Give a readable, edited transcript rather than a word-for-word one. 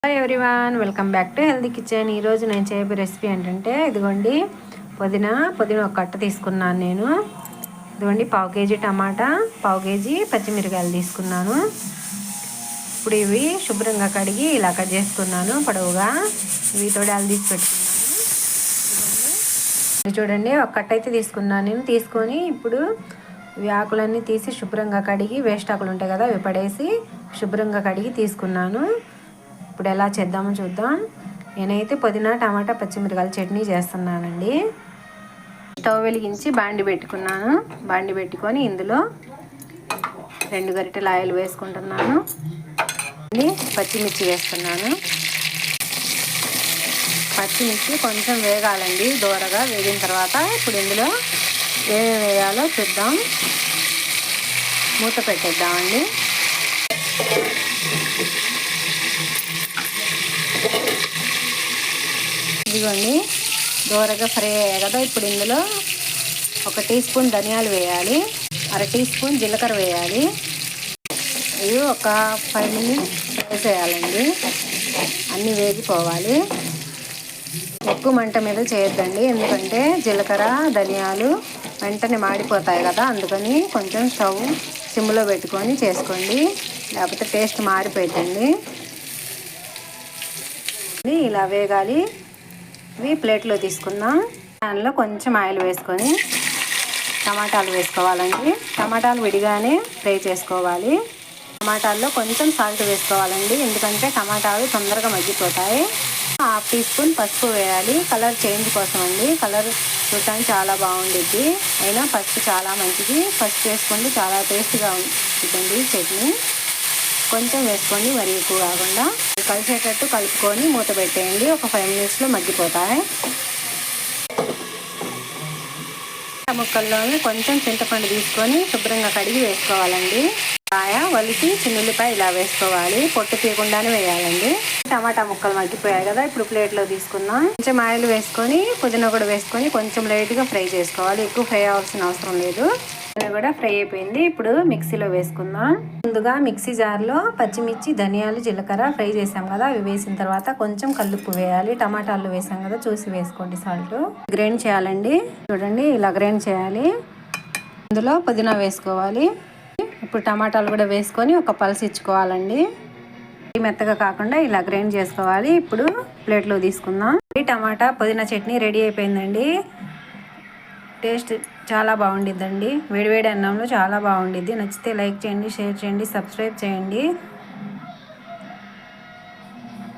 Hi everyone, welcome back to healthy kitchen. ఈరోజు నేను చేయబోయే రెసిపీ ఏంటంటే ఇదిగోండి పుదీనా ఒక కట్ట తీసుకున్నాను నేను. ఇదిగోండి పావు కేజీ టమాటా, పావు కేజీ పచ్చిమిరకాయలు తీసుకున్నాను. ఇప్పుడు ఇవి శుభ్రంగా కడిగి ఇలా కట్ చేసుకున్నాను పొడవుగా. ఇవి తొడాలు తీసి పెట్టుకున్నాను. చూడండి ఒక కట్ట అయితే తీసుకున్నాను నేను. తీసుకొని ఇప్పుడు ఇవి ఆకులన్నీ తీసి శుభ్రంగా కడిగి, వేస్ట్ ఆకులు ఉంటాయి కదా అవి పడేసి శుభ్రంగా కడిగి తీసుకున్నాను. ఇప్పుడు ఎలా చేద్దామో చూద్దాం. నేనైతే పుదీనా టమాటా పచ్చిమిరకాయల చట్నీ చేస్తున్నానండి. స్టవ్ వెలిగించి బాండి పెట్టుకున్నాను. బాండి పెట్టుకొని ఇందులో 2 గరిటెల ఆయిల్ వేసుకుంటున్నాను. పచ్చిమిర్చి వేస్తున్నాను. పచ్చిమిర్చి కొంచెం వేగాలండి, దూరగా వేగిన తర్వాత ఇప్పుడు ఇందులో ఏమేమి వేయాలో చూద్దాం. మూత పెట్టేద్దామండి. ఇదిగోండి దూరగా ఫ్రై అయ్యాయి కదా. ఇప్పుడు ఇందులో 1 టీ స్పూన్ ధనియాలు వేయాలి, 1/2 టీ స్పూన్ జీలకర్ర వేయాలి. ఇవి ఒక 5 మినిట్స్ ఫ్రై చేయాలండి. అన్నీ వేగిపోవాలి. ఎక్కువ మంట మీద చేయొద్దండి, ఎందుకంటే జీలకర్ర ధనియాలు వెంటనే మాడిపోతాయి కదా. అందుకని కొంచెం స్టవ్ సిమ్లో పెట్టుకొని చేసుకోండి, లేకపోతే టేస్ట్ మారిపోయిందండి. ఇలా వేగాలి. ఇవి ప్లేట్లో తీసుకుందాం. ప్యాన్లో కొంచెం ఆయిల్ వేసుకొని టమాటాలు వేసుకోవాలండి. టమాటాలు విడిగానే ఫ్రై చేసుకోవాలి. టమాటాల్లో కొంచెం సాల్ట్ వేసుకోవాలండి, ఎందుకంటే టమాటాలు తొందరగా మగ్గిపోతాయి. 1/2 టీ స్పూన్ పసుపు వేయాలి, కలర్ చేంజ్ కోసం అండి. కలర్ చూడటానికి చాలా బాగుండిద్ది, అయినా పసుపు చాలా మంచిది. పసుపు వేసుకోండి, చాలా టేస్ట్గా ఉంటుంది చట్నీ. కొంచెం వేసుకోండి, మరి ఎక్కువ కాకుండా. కలిసేటట్టు కలుపుకొని మూత పెట్టేయండి. ఒక 5 మినిట్స్లో మగ్గిపోతాయి. ముక్కల్లోనే కొంచెం చింతపండు తీసుకొని శుభ్రంగా కడిగి వేసుకోవాలండి. కాయ వలిసి చిన్నుల్లిపాయ ఇలా వేసుకోవాలి, పొట్టు తీయకుండానే వేయాలండి. టమాటా ముక్కలు మగ్గిపోయాయి కదా. ఇప్పుడు ప్లేట్లో తీసుకుందాం. కొంచెం ఆయిల్ వేసుకొని పుదీనా కూడా వేసుకొని కొంచెం లైట్గా ఫ్రై చేసుకోవాలి, ఎక్కువ ఫ్రై అవ్వాల్సిన అవసరం లేదు. కూడా ఫ్రై అయిపోయింది. ఇప్పుడు మిక్సీలో వేసుకుందాం. ముందుగా మిక్సీ జార్లో పచ్చిమిర్చి, ధనియాలు, జీలకర్ర ఫ్రై చేసాం కదా, అవి వేసిన తర్వాత కొంచెం కల్లుప్పు వేయాలి. టమాటాలు వేసాం కదా, చూసి వేసుకోండి సాల్ట్. గ్రైండ్ చేయాలండి. చూడండి ఇలా గ్రైండ్ చేయాలి. ఇందులో పుదీనా వేసుకోవాలి. ఇప్పుడు టమాటాలు కూడా వేసుకొని ఒక పల్స్ ఇచ్చుకోవాలండి. మెత్తగా కాకుండా ఇలా గ్రైండ్ చేసుకోవాలి. ఇప్పుడు ప్లేట్లో తీసుకుందాం. టమాటా పుదీనా చట్నీ రెడీ అయిపోయిందండి. టేస్ట్ చాలా బాగుండిద్దండి. వేడివేడి అన్నంలో చాలా బాగుండిద్ది. నచ్చితే లైక్ చేయండి, షేర్ చేయండి, సబ్స్క్రైబ్ చేయండి.